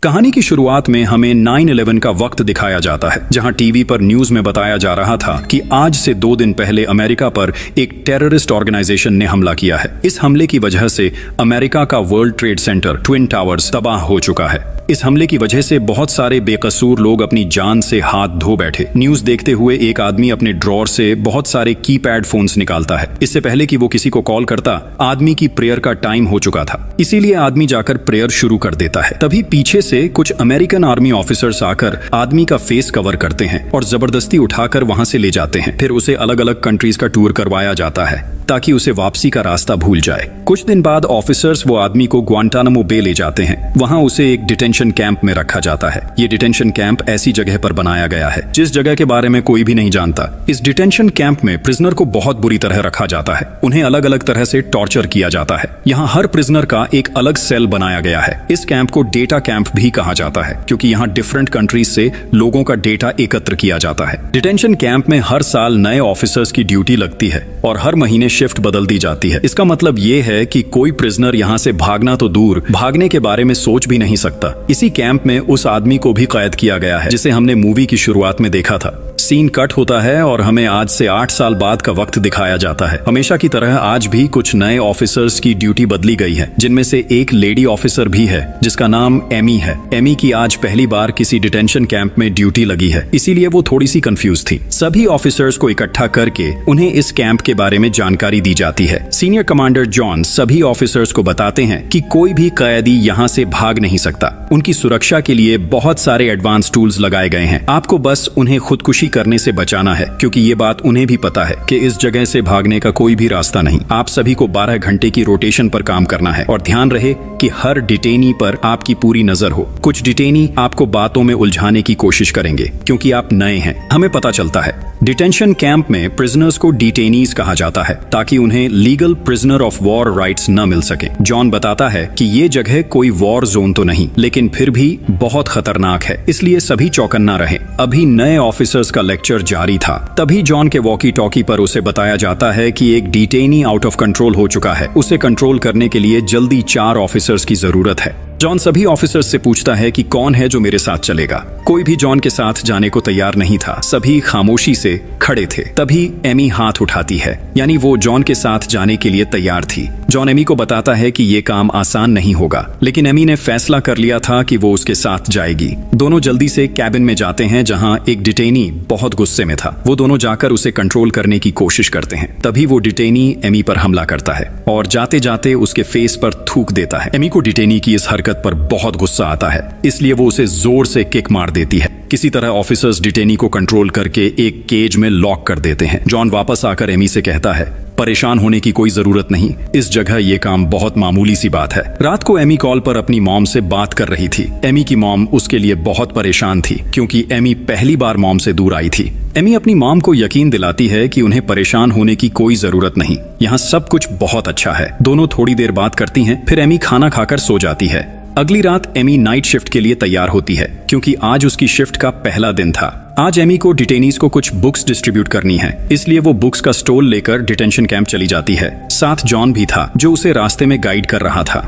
कहानी की शुरुआत में हमें 9/11 का वक्त दिखाया जाता है, जहां टीवी पर न्यूज में बताया जा रहा था कि आज से 2 दिन पहले अमेरिका पर एक टेररिस्ट ऑर्गेनाइजेशन ने हमला किया है। इस हमले की वजह से अमेरिका का world trade centre twin towers तबाह हो चुका है। इस हमले की वजह से बहुत सारे बेकसूर लोग अपनी जान से हाथ धो बैठे। न्यूज देखते हुए एक आदमी अपने ड्रॉर से बहुत सारे कीपैड फोन्स निकालता है। इससे पहले कि वो किसी को कॉल करता, आदमी की प्रेयर का टाइम हो चुका था, इसीलिए आदमी जाकर प्रेयर शुरू कर देता है। तभी पीछे से कुछ अमेरिकन आर्मी ऑफिसर्स आकर आदमी का फेस कवर करते हैं और जबरदस्ती उठाकर वहां से ले जाते हैं। फिर उसे अलग अलग कंट्रीज का टूर करवाया जाता है ताकि उसे वापसी का रास्ता भूल जाए। कुछ दिन बाद ऑफिसर्स वो आदमी को ग्वांटानामो बे ले जाते हैं। वहां उसे एक डिटेंशन कैंप में रखा जाता है। ये डिटेंशन कैंप ऐसी जगह पर बनाया गया है जिस जगह के बारे में कोई भी नहीं जानता। इस डिटेंशन कैंप में प्रिजनर को बहुत बुरी तरह रखा जाता है। उन्हें अलग अलग तरह से टॉर्चर किया जाता है। यहाँ हर प्रिजनर का एक अलग सेल बनाया गया है। इस कैंप को डेटा कैंप भी कहा जाता है क्योंकि यहाँ डिफरेंट कंट्रीज से लोगों का डेटा एकत्र किया जाता है। डिटेंशन कैंप में हर साल नए ऑफिसर्स की ड्यूटी लगती है और हर महीने शिफ्ट बदल दी जाती है। इसका मतलब ये है कि कोई प्रिजनर यहाँ से भागना तो दूर, भागने के बारे में सोच भी नहीं सकता। इसी कैंप में उस आदमी को भी कैद किया गया है जिसे हमने मूवी की शुरुआत में देखा था। सीन कट होता है और हमें आज से 8 साल बाद का वक्त दिखाया जाता है। हमेशा की तरह आज भी कुछ नए ऑफिसर्स की ड्यूटी बदली गई है, जिनमें से एक लेडी ऑफिसर भी है जिसका नाम एमी है। एमी की आज पहली बार किसी डिटेंशन कैंप में ड्यूटी लगी है, इसीलिए वो थोड़ी सी कंफ्यूज थी। सभी ऑफिसर्स को इकट्ठा करके उन्हें इस कैंप के बारे में जानकारी दी जाती है। सीनियर कमांडर जॉन सभी ऑफिसर्स को बताते हैं कि कोई भी कैदी यहाँ से भाग नहीं सकता। उनकी सुरक्षा के लिए बहुत सारे एडवांस टूल्स लगाए गए हैं। आपको बस उन्हें खुदकुशी करने से बचाना है, क्योंकि ये बात उन्हें भी पता है कि इस जगह से भागने का कोई भी रास्ता नहीं। आप सभी को 12 घंटे की रोटेशन पर काम करना है और ध्यान रहे कि हर डिटेनी पर आपकी पूरी नजर हो। कुछ डिटेनी आपको बातों में उलझाने की कोशिश करेंगे क्योंकि आप नए हैं। हमें पता चलता है डिटेंशन कैंप में प्रिजनर्स को डिटेनीज कहा जाता है ताकि उन्हें legal prisoner of war rights न मिल सके। जॉन बताता है कि ये जगह कोई वॉर जोन तो नहीं, लेकिन फिर भी बहुत खतरनाक है, इसलिए सभी चौकन्ना रहें। अभी नए ऑफिसर्स का लेक्चर जारी था, तभी जॉन के वॉकी टॉकी पर उसे बताया जाता है कि एक डिटेनी आउट ऑफ कंट्रोल हो चुका है। उसे कंट्रोल करने के लिए जल्दी 4 ऑफिसर्स की जरूरत है। जॉन सभी ऑफिसर्स से पूछता है कि कौन है जो मेरे साथ चलेगा। कोई भी जॉन के साथ जाने को तैयार नहीं था। सभी खामोशी से खड़े थे। तभी एमी हाथ उठाती है, यानी वो जॉन के साथ जाने के लिए तैयार थी। जॉन एमी को बताता है कि ये काम आसान नहीं होगा, लेकिन एमी ने फैसला कर लिया था कि वो उसके साथ जाएगी। दोनों जल्दी से कैबिन में जाते हैं जहां एक डिटेनी बहुत गुस्से में था। वो दोनों जाकर उसे कंट्रोल करने की कोशिश करते हैं। तभी वो डिटेनी एमी पर हमला करता है और जाते जाते उसके फेस पर थूक देता है। एमी को डिटेनी की इस हरकत पर बहुत गुस्सा आता है, इसलिए वो उसे जोर से किक मार देती है। किसी तरह ऑफिसर्स डिटेनी को कंट्रोल करके एक केज में लॉक कर देते हैं। जॉन वापस आकर एमी से कहता है, परेशान होने की कोई जरूरत नहीं, इस जगह ये काम बहुत मामूली सी बात है। रात को एमी कॉल पर अपनी मॉम से बात कर रही थी। एमी की मॉम उसके लिए बहुत परेशान थी क्योंकि एमी पहली बार मॉम से दूर आई थी। एमी अपनी मॉम को यकीन दिलाती है कि उन्हें परेशान होने की कोई जरूरत नहीं, यहाँ सब कुछ बहुत अच्छा है। दोनों थोड़ी देर बात करती हैं, फिर एमी खाना खाकर सो जाती है। अगली रात एमी नाइट शिफ्ट के लिए तैयार होती है क्योंकि आज उसकी शिफ्ट का पहला दिन था। आज एमी को डिटेनीज को कुछ बुक्स डिस्ट्रीब्यूट करनी है, इसलिए वो बुक्स का स्टॉल लेकर डिटेंशन कैंप चली जाती है। साथ जॉन भी था जो उसे रास्ते में गाइड कर रहा था।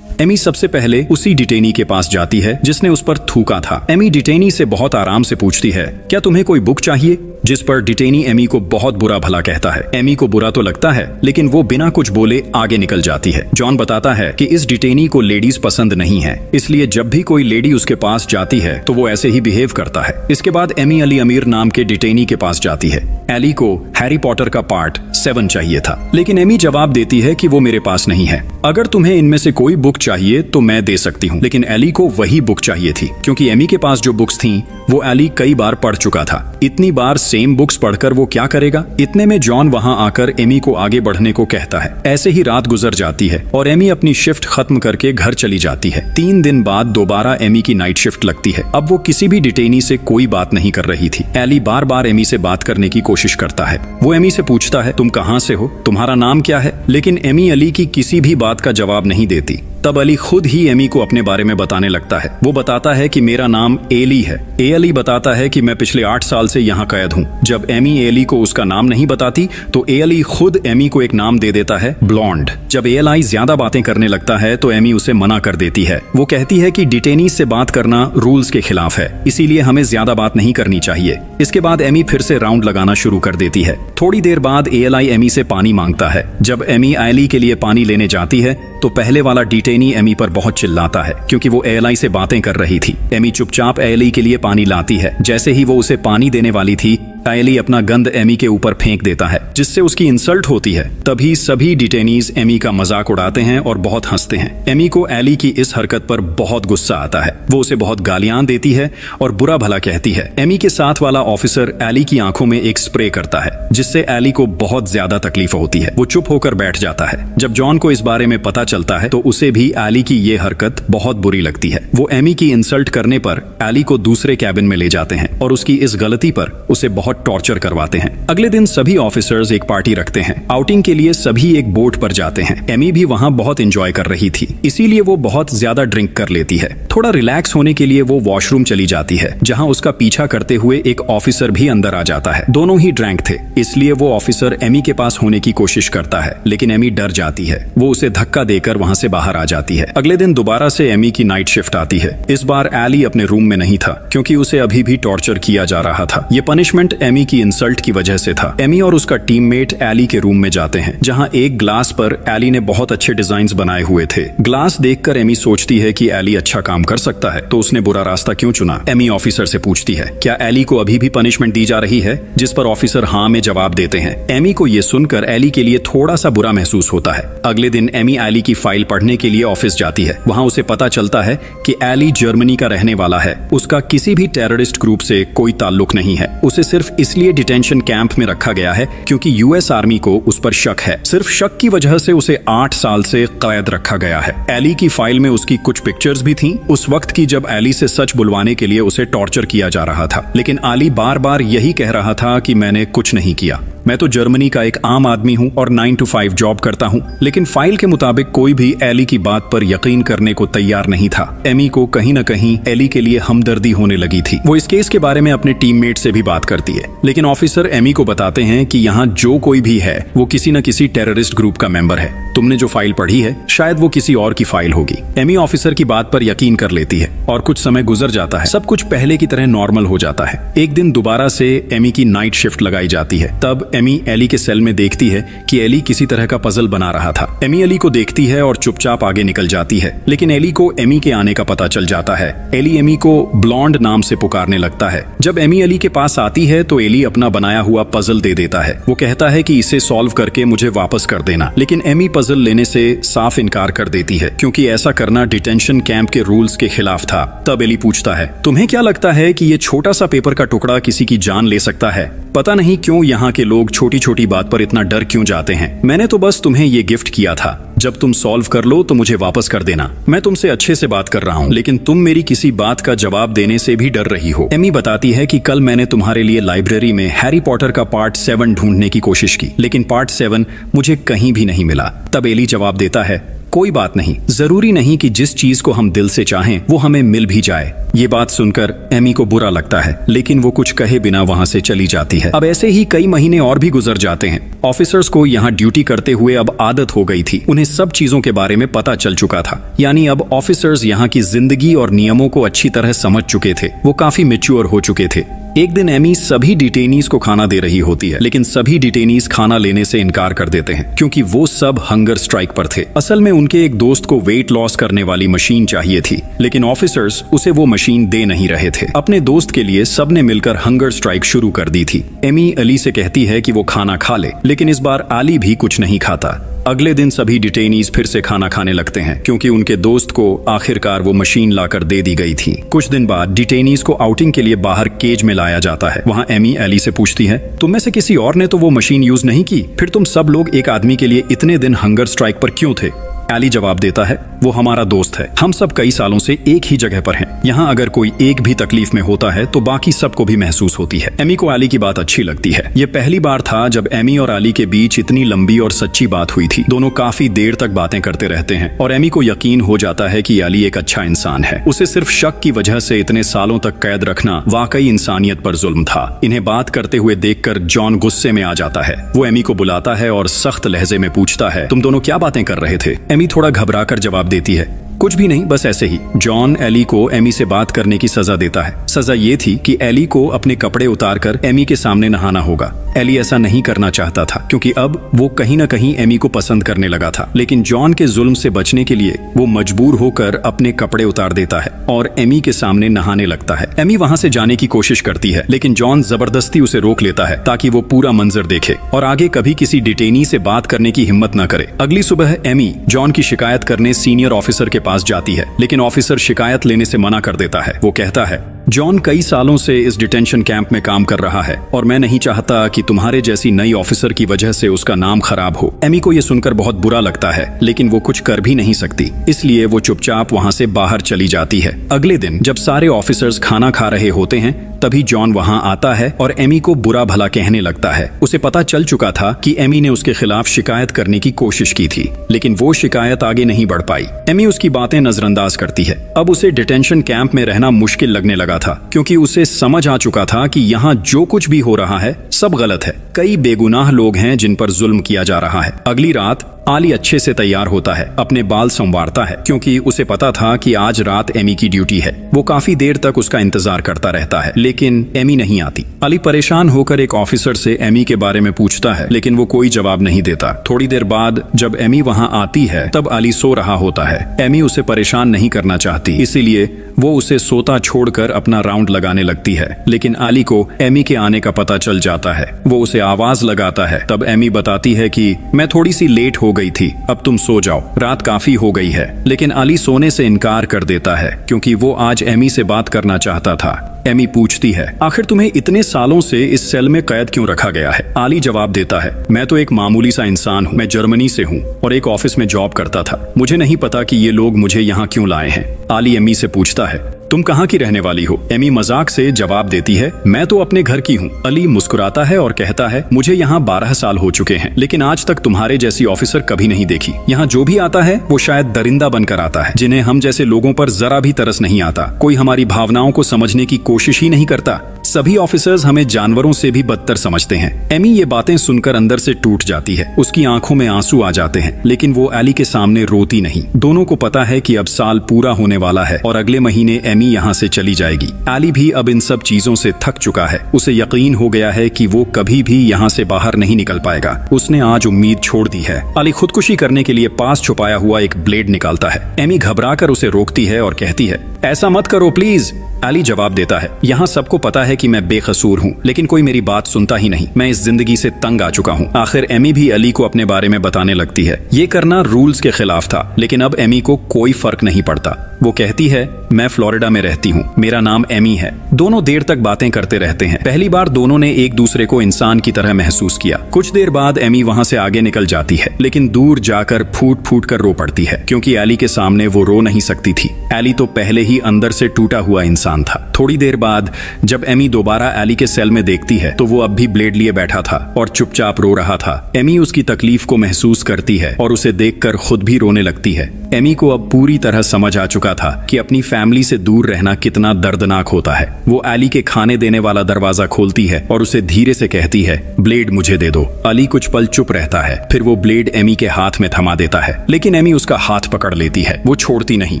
एमी सबसे पहले उसी डिटेनी के पास जाती है जिसने उस पर थूका था। एमी डिटेनी से बहुत आराम से पूछती है, क्या तुम्हें कोई बुक चाहिए? जिस पर डिटेनी एमी को बहुत बुरा भला कहता है। एमी को बुरा तो लगता है, लेकिन वो बिना कुछ बोले आगे निकल जाती है। जॉन बताता है कि इस डिटेनी को लेडीज पसंद नहीं है, इसलिए जब भी कोई लेडी उसके पास जाती है तो वो ऐसे ही बिहेव करता है। इसके बाद एमी अली अमीर नाम के डिटेनी के पास जाती है। एली को हैरी पॉटर का पार्ट 7 चाहिए था, लेकिन एमी जवाब देती है कि वो मेरे पास नहीं है। अगर तुम्हें इनमें से कोई बुक चाहिए तो मैं दे सकती हूँ, लेकिन एली को वही बुक चाहिए थी क्योंकि एमी के पास जो बुक्स थीं वो एली कई बार पढ़ चुका था। इतनी बार सेम बुक्स पढ़कर वो क्या करेगा? इतने में जॉन वहां आकर एमी को आगे बढ़ने को कहता है। ऐसे ही रात गुजर जाती है और एमी अपनी शिफ्ट खत्म करके घर चली जाती है। 3 दिन बाद दोबारा एमी की नाइट शिफ्ट लगती है। अब वो किसी भी डिटेनी से कोई बात नहीं कर रही थी। एली बार बार एमी से बात करने की कोशिश करता है। वो एमी से पूछता है, तुम कहाँ से हो? तुम्हारा नाम क्या है? लेकिन एमी अली की किसी भी बात का जवाब नहीं देती। तब अली खुद ही एमी को अपने बारे में बताने लगता है। वो बताता है कि मेरा नाम एली है। एली बताता है कि मैं पिछले 8 साल से यहाँ कैद हूँ। हूँ। जब एमी एली को उसका नाम नहीं बताती तो एली खुद एमी को एक नाम दे देता है, ब्लॉन्ड। जब एली ज्यादा बातें करने लगता है तो एमी उसे मना कर देती है। वो कहती है कि डिटेनीज से बात करना रूल्स के खिलाफ है, इसीलिए हमें ज्यादा बात नहीं करनी चाहिए। इसके बाद एमी फिर से राउंड लगाना शुरू कर देती है। थोड़ी देर बाद एली एमी से पानी मांगता है। जब एमी एली के लिए पानी लेने जाती है तो पहले वाला डिटेनी एमी पर बहुत चिल्लाता है क्योंकि वो एली से बातें कर रही थी। एमी चुपचाप एली के लिए पानी लाती है। जैसे ही वो उसे पानी देने वाली थी, एली अपना गंद एमी के ऊपर फेंक देता है, जिससे उसकी इंसल्ट होती है। तभी सभी डिटेनीज एमी का मजाक उड़ाते हैं और बहुत हंसते हैं। एमी को एली की इस हरकत पर बहुत गुस्सा आता है। वो उसे बहुत गालियां देती है और बुरा भला कहती है। एमी के साथ वाला ऑफिसर एली की आंखों में एक स्प्रे करता है, जिससे एली को बहुत ज्यादा तकलीफ होती है। वो चुप होकर बैठ जाता है। जब जॉन को इस बारे में पता चलता है तो उसे भी एली की ये हरकत बहुत बुरी लगती है। वो एमी की इंसल्ट करने पर एली को दूसरे कैबिन में ले जाते हैं और उसकी इस गलती पर उसे बहुत टॉर्चर करवाते हैं। अगले दिन सभी ऑफिसर्स एक पार्टी रखते हैं। आउटिंग के लिए सभी एक बोट पर जाते हैं। एमी भी वहां बहुत एंजॉय कर रही थी, इसीलिए वो बहुत ज्यादा ड्रिंक कर लेती है। थोड़ा रिलैक्स होने के लिए वो वॉशरूम चली जाती है, जहां उसका पीछा करते हुए एक ऑफिसर भी अंदर आ जाता है। दोनों ही ड्रैंक थे, इसलिए वो ऑफिसर एमी के पास होने की कोशिश करता है, लेकिन एमी डर जाती है। वो उसे धक्का देकर वहां से बाहर आ जाती है। अगले दिन दोबारा से एमी की नाइट शिफ्ट आती है। इस बार एली अपने रूम में नहीं था क्योंकि उसे अभी भी टॉर्चर किया जा रहा था। ये पनिशमेंट एमी की इंसल्ट की वजह से था। एमी और उसका टीममेट एली के रूम में जाते हैं, जहां एक ग्लास पर एली ने बहुत अच्छे डिजाइन्स बनाए हुए थे। ग्लास देखकर एमी सोचती है कि एली अच्छा काम कर सकता है, तो उसने बुरा रास्ता क्यों चुना। एमी ऑफिसर से पूछती है, क्या एली को अभी भी पनिशमेंट दी जा रही है, जिस पर ऑफिसर हाँ में जवाब देते हैं। एमी को यह सुनकर एली के लिए थोड़ा सा बुरा महसूस होता है। अगले दिन एमी एली की फाइल पढ़ने के लिए ऑफिस जाती है। वहां उसे पता चलता है कि एली जर्मनी का रहने वाला है। उसका किसी भी टेररिस्ट ग्रुप से कोई ताल्लुक नहीं है। उसे सिर्फ इसलिए डिटेंशन कैंप में रखा गया है क्योंकि यूएस आर्मी को उस पर शक है। सिर्फ शक की वजह से उसे 8 साल से कैद रखा गया है। एली की फाइल में उसकी कुछ पिक्चर्स भी थीं, उस वक्त की जब एली से सच बुलवाने के लिए उसे टॉर्चर किया जा रहा था। लेकिन एली बार बार यही कह रहा था कि मैंने कुछ नहीं किया, मैं तो जर्मनी का एक आम आदमी हूं और 9 to 5 जॉब करता हूं। लेकिन फाइल के मुताबिक कोई भी एली की बात पर यकीन करने को तैयार नहीं था। एमी को कहीं न कहीं एली के लिए हमदर्दी होने लगी थी। वो इस केस के बारे में अपने टीममेट से भी बात करती है, लेकिन ऑफिसर एमी को बताते हैं कि यहाँ जो कोई भी है वो किसी न किसी टेररिस्ट ग्रुप का मेंबर है। तुमने जो फाइल पढ़ी है शायद वो किसी और की फाइल होगी। एमी ऑफिसर की बात पर यकीन कर लेती है और कुछ समय गुजर जाता है। सब कुछ पहले की तरह नॉर्मल हो जाता है। एक दिन दोबारा से एमी की नाइट शिफ्ट लगाई जाती है। तब एमी एली के सेल में देखती है कि एली किसी तरह का पजल बना रहा था। एमी एली को देखती है और चुपचाप आगे निकल जाती है, लेकिन एली को एमी के आने का पता चल जाता है। एली एमी को ब्लॉन्ड नाम से पुकारने लगता है। जब एमी एली के पास आती है तो एली अपना बनाया हुआ पजल दे देता है। वो कहता है कि इसे सॉल्व करके मुझे वापस कर देना, लेकिन एमी पजल लेने से साफ इनकार कर देती है क्योंकि ऐसा करना डिटेंशन कैंप के रूल्स के खिलाफ था। तब एली पूछता है, तुम्हें क्या लगता है कि ये छोटा सा पेपर का टुकड़ा किसी की जान ले सकता है? पता नहीं क्यों यहाँ के लोग छोटी छोटी बात पर इतना डर क्यों जाते हैं। मैंने तो बस तुम्हें ये गिफ्ट किया था, जब तुम सॉल्व कर लो तो मुझे वापस कर देना। मैं तुमसे अच्छे से बात कर रहा हूँ, लेकिन तुम मेरी किसी बात का जवाब देने से भी डर रही हो। एमी बताती है कि कल मैंने तुम्हारे लिए लाइब्रेरी में हैरी पॉटर का पार्ट 7 ढूंढने की कोशिश की, लेकिन पार्ट 7 मुझे कहीं भी नहीं मिला। तब एली जवाब देता है, कोई बात नहीं, जरूरी नहीं कि जिस चीज को हम दिल से चाहें वो हमें मिल भी जाए। ये बात सुनकर एमी को बुरा लगता है, लेकिन वो कुछ कहे बिना वहां से चली जाती है। अब ऐसे ही कई महीने और भी गुजर जाते हैं। ऑफिसर्स को यहाँ ड्यूटी करते हुए अब आदत हो गई थी। उन्हें सब चीजों के बारे में पता चल चुका था, यानी अब ऑफिसर्स यहाँ की जिंदगी और नियमों को अच्छी तरह समझ चुके थे। वो काफी मैच्योर हो चुके थे। एक दिन एमी सभी डिटेनीज को खाना दे रही होती है, लेकिन सभी डिटेनीज खाना लेने से इनकार कर देते हैं क्योंकि वो सब हंगर स्ट्राइक पर थे। असल में उनके एक दोस्त को वेट लॉस करने वाली मशीन चाहिए थी, लेकिन ऑफिसर्स उसे वो मशीन दे नहीं रहे थे। अपने दोस्त के लिए सबने मिलकर हंगर स्ट्राइक शुरू कर दी थी। एमी अली से कहती है कि वो खाना खा ले, लेकिन इस बार अली भी कुछ नहीं खाता। अगले दिन सभी डिटेनीज फिर से खाना खाने लगते हैं क्योंकि उनके दोस्त को आखिरकार वो मशीन लाकर दे दी गई थी। कुछ दिन बाद डिटेनीज को आउटिंग के लिए बाहर केज में लाया जाता है। वहाँ एमी एली से पूछती है, तुम में से किसी और ने तो वो मशीन यूज नहीं की, फिर तुम सब लोग एक आदमी के लिए इतने दिन हंगर स्ट्राइक पर क्यों थे? एली जवाब देता है, वो हमारा दोस्त है, हम सब कई सालों से एक ही जगह पर हैं। यहाँ अगर कोई एक भी तकलीफ में होता है तो बाकी सबको भी महसूस होती है। एमी को एली की बात अच्छी लगती है। ये पहली बार था जब एमी और एली के बीच इतनी लंबी और सच्ची बात हुई थी। दोनों काफी देर तक बातें करते रहते हैं और एमी को यकीन हो जाता है कि एली एक अच्छा इंसान है। उसे सिर्फ शक की वजह से इतने सालों तक कैद रखना वाकई इंसानियत पर जुल्म था। इन्हें बात करते हुए देखकर जॉन गुस्से में आ जाता है। वो एमी को बुलाता है और सख्त लहजे में पूछता है, तुम दोनों क्या बातें कर रहे थे? एमी थोड़ा घबराकर जवाब देती है, कुछ भी नहीं, बस ऐसे ही। जॉन एली को एमी से बात करने की सजा देता है। सजा ये थी कि एली को अपने कपड़े उतारकर एमी के सामने नहाना होगा। एली ऐसा नहीं करना चाहता था क्योंकि अब वो कहीं न कहीं एमी को पसंद करने लगा था, लेकिन जॉन के जुल्म से बचने के लिए वो मजबूर होकर अपने कपड़े उतार देता है और एमी के सामने नहाने लगता है। एमी वहां से जाने की कोशिश करती है, लेकिन जॉन जबरदस्ती उसे रोक लेता है ताकि वो पूरा मंजर देखे और आगे कभी किसी डिटेनी से बात करने की हिम्मत न करे। अगली सुबह एमी जॉन की शिकायत करने सीनियर ऑफिसर के पास जाती है, लेकिन ऑफिसर शिकायत लेने से मना कर देता है। वो कहता है, जॉन कई सालों से इस डिटेंशन कैंप में काम कर रहा है और मैं नहीं चाहता कि तुम्हारे जैसी नई ऑफिसर की वजह से उसका नाम खराब हो। एमी को यह सुनकर बहुत बुरा लगता है, लेकिन वो कुछ कर भी नहीं सकती, इसलिए वो चुपचाप वहां से बाहर चली जाती है। अगले दिन जब सारे ऑफिसर्स खाना खा रहे होते हैं, तभी जॉन वहां आता है और एमी को बुरा भला कहने लगता है। उसे पता चल चुका था कि एमी ने उसके खिलाफ शिकायत करने की कोशिश की थी, लेकिन वो शिकायत आगे नहीं बढ़ पाई। एमी उसकी बातें नजरअंदाज करती है। अब उसे डिटेंशन कैंप में रहना मुश्किल लगने लगा था, क्योंकि उसे समझ आ चुका था कि यहाँ जो कुछ भी हो रहा है सब गलत है। कई बेगुनाह लोग हैं जिन पर जुल्म किया जा रहा है। अगली रात आली अच्छे से तैयार होता है, अपने बाल संवारता है, क्योंकि उसे पता था कि आज रात एमी की ड्यूटी है। वो काफी देर तक उसका इंतजार करता रहता है, लेकिन एमी नहीं आती। अली परेशान होकर एक ऑफिसर से एमी के बारे में पूछता है, लेकिन वो कोई जवाब नहीं देता। थोड़ी देर बाद जब एमी वहां आती है, तब अली सो रहा होता है। एमी उसे परेशान नहीं करना चाहती, इसीलिए वो उसे सोता छोड़कर अपना राउंड लगाने लगती है, लेकिन अली को एमी के आने का पता चल जाता है। वो उसे आवाज लगाता है, तब एमी बताती है कि मैं थोड़ी सी लेट हो गई थी, अब तुम सो जाओ, रात काफी हो गई है। लेकिन अली सोने से इनकार कर देता है, क्योंकि वो आज एमी से बात करना चाहता था। एमी पूछती है, आखिर तुम्हें इतने सालों से इस सेल में कैद क्यों रखा गया है? आली जवाब देता है, मैं तो एक मामूली सा इंसान हूँ, मैं जर्मनी से हूँ और एक ऑफिस में जॉब करता था। मुझे नहीं पता कि ये लोग मुझे यहाँ क्यों लाए हैं। आली एमी से पूछता है, तुम कहाँ की रहने वाली हो? एमी मजाक से जवाब देती है, मैं तो अपने घर की हूँ। अली मुस्कुराता है और कहता है, मुझे यहाँ 12 साल हो चुके हैं, लेकिन आज तक तुम्हारे जैसी ऑफिसर कभी नहीं देखी। यहाँ जो भी आता है वो शायद दरिंदा बनकर आता है, जिन्हें हम जैसे लोगों पर जरा भी तरस नहीं आता। कोई हमारी भावनाओं को समझने की कोशिश ही नहीं करता। सभी ऑफिसर्स हमें जानवरों से भी बदतर समझते हैं। एमी ये बातें सुनकर अंदर से टूट जाती है। उसकी आंखों में आंसू आ जाते हैं, लेकिन वो एली के सामने रोती नहीं। दोनों को पता है कि अब साल पूरा होने वाला है और अगले महीने एमी यहाँ से चली जाएगी। एली भी अब इन सब चीजों से थक चुका है। उसे यकीन हो गया है कि वो कभी भी यहाँ से बाहर नहीं निकल पाएगा। उसने आज उम्मीद छोड़ दी है। अली खुदकुशी करने के लिए पास छुपाया हुआ एक ब्लेड निकालता है। एमी घबराकर उसे रोकती है और कहती है, ऐसा मत करो प्लीज। अली जवाब देता है, यहाँ सबको पता है कि मैं बेकसूर हूँ, लेकिन कोई मेरी बात सुनता ही नहीं। मैं इस जिंदगी से तंग आ चुका हूँ। आखिर एमी भी अली को अपने बारे में बताने लगती है। ये करना रूल्स के खिलाफ था, लेकिन अब एमी को कोई फर्क नहीं पड़ता। वो कहती है, मैं फ्लोरिडा में रहती हूँ, मेरा नाम एमी है। दोनों देर तक बातें करते रहते हैं। पहली बार दोनों ने एक दूसरे को इंसान की तरह महसूस किया। कुछ देर बाद एमी वहाँ से आगे निकल जाती है, लेकिन दूर जाकर फूट फूट कर रो पड़ती है, क्योंकि एली के सामने वो रो नहीं सकती थी। एली तो पहले ही अंदर से टूटा हुआ इंसान था। थोड़ी देर बाद जब एमी दोबारा एली के सेल में देखती है, तो वो अब भी ब्लेड लिए बैठा था और चुपचाप रो रहा था। एमी उसकी तकलीफ को महसूस करती है और उसे देखकर खुद भी रोने लगती है। एमी को अब पूरी तरह समझ आ चुका था कि अपनी फैमिली से दूर रहना कितना दर्दनाक होता है। वो एली के खाने देने वाला दरवाजा खोलती है और उसे धीरे से कहती है, ब्लेड मुझे दे दो। अली कुछ पल चुप रहता है, फिर वो ब्लेड एमी के हाथ में थमा देता है, लेकिन एमी उसका हाथ पकड़ लेती है। वो छोड़ती नहीं।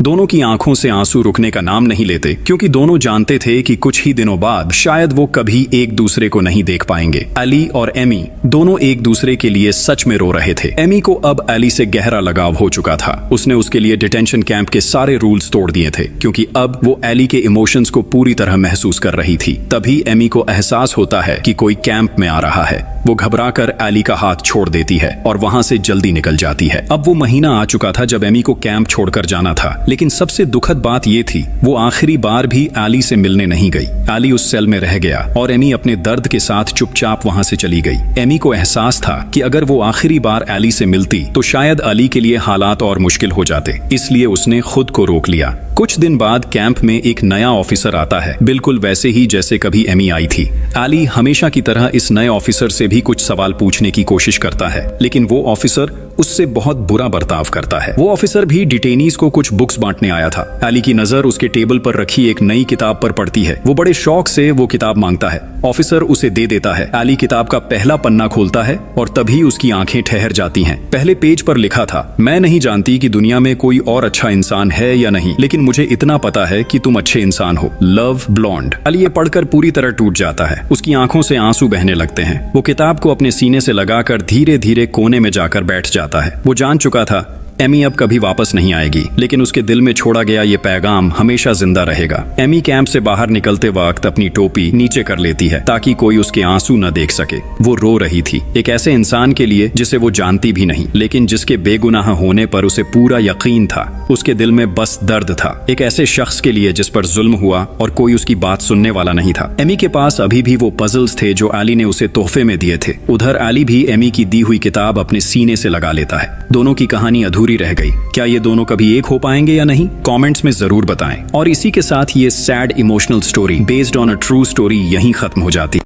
दोनों की आंखों से आंसू रुकने का नाम नहीं लेते, क्योंकि दोनों जानते थे कि कुछ ही दिनों बाद शायद वो कभी एक दूसरे को नहीं देख पाएंगे। अली और एमी दोनों एक दूसरे के लिए सच में रो रहे थे। एमी को अब अली से गहरा लगाव हो चुका था। उसने उसके लिए डिटेंशन कैंप के सारे रूल्स तोड़ दिए थे, क्योंकि अब वो एली के इमोशंस को पूरी तरह महसूस कर रही थी। तभी एमी को एहसास होता है कि कोई कैंप में आ रहा है। वो घबराकर एली का हाथ छोड़ देती है और वहां से जल्दी निकल जाती है। अब वो महीना आ चुका था जब एमी को कैंप छोड़कर जाना था, लेकिन सबसे दुखद बात ये थी, वो आखिरी बार भी एली से मिलने नहीं गई। एली उस सेल में रह गया और एमी अपने दर्द के साथ चुपचाप वहां से चली गई। एमी को एहसास था कि अगर वो आखिरी बार एली से मिलती तो शायद एली के लिए हालात और मुश्किल हो जाते, इसलिए उसने खुद को रोक लिया। कुछ दिन बाद कैंप में एक नया ऑफिसर आता है, बिल्कुल वैसे ही जैसे कभी एमी आई थी। एली हमेशा की तरह इस नए ऑफिसर से भी कुछ सवाल पूछने की कोशिश करता है, लेकिन वो ऑफिसर उससे बहुत बुरा बर्ताव करता है। वो ऑफिसर भी डिटेनीज को कुछ बुक्स बांटने आया था। एली की नजर उसके टेबल पर रखी एक नई किताब पर पड़ती है। वो बड़े शौक से वो किताब मांगता है। ऑफिसर उसे दे देता है। एली किताब का पहला पन्ना खोलता है और तभी उसकी आंखें ठहर जाती हैं। पहले पेज पर लिखा था, मैं नहीं जानती कि दुनिया में कोई और अच्छा इंसान है या नहीं, लेकिन मुझे इतना पता है कि तुम अच्छे इंसान हो। Love blonde. एली ये पढ़कर पूरी तरह टूट जाता है। उसकी आंखों से आंसू बहने लगते हैं। वो किताब को अपने सीने से लगाकर धीरे धीरे कोने में जाकर बैठ जाता है। वो जान चुका था एमी अब कभी वापस नहीं आएगी, लेकिन उसके दिल में छोड़ा गया ये पैगाम हमेशा जिंदा रहेगा। एमी कैंप से बाहर निकलते वक्त अपनी टोपी नीचे कर लेती है ताकि कोई उसके आंसू न देख सके। वो रो रही थी, एक ऐसे इंसान के लिए जिसे वो जानती भी नहीं, लेकिन जिसके बेगुनाह होने पर उसे पूरा यकीन था। उसके दिल में बस दर्द था, एक ऐसे शख्स के लिए जिस पर जुल्म हुआ और कोई उसकी बात सुनने वाला नहीं था। एमी के पास अभी भी वो पजल्स थे जो एली ने उसे तोहफे में दिए थे। उधर एली भी एमी की दी हुई किताब अपने सीने से लगा लेता है। दोनों की कहानी अधूरी रह गई। क्या ये दोनों कभी एक हो पाएंगे या नहीं? कमेंट्स में जरूर बताएं। और इसी के साथ ये sad emotional story based on a true story यहीं खत्म हो जाती है।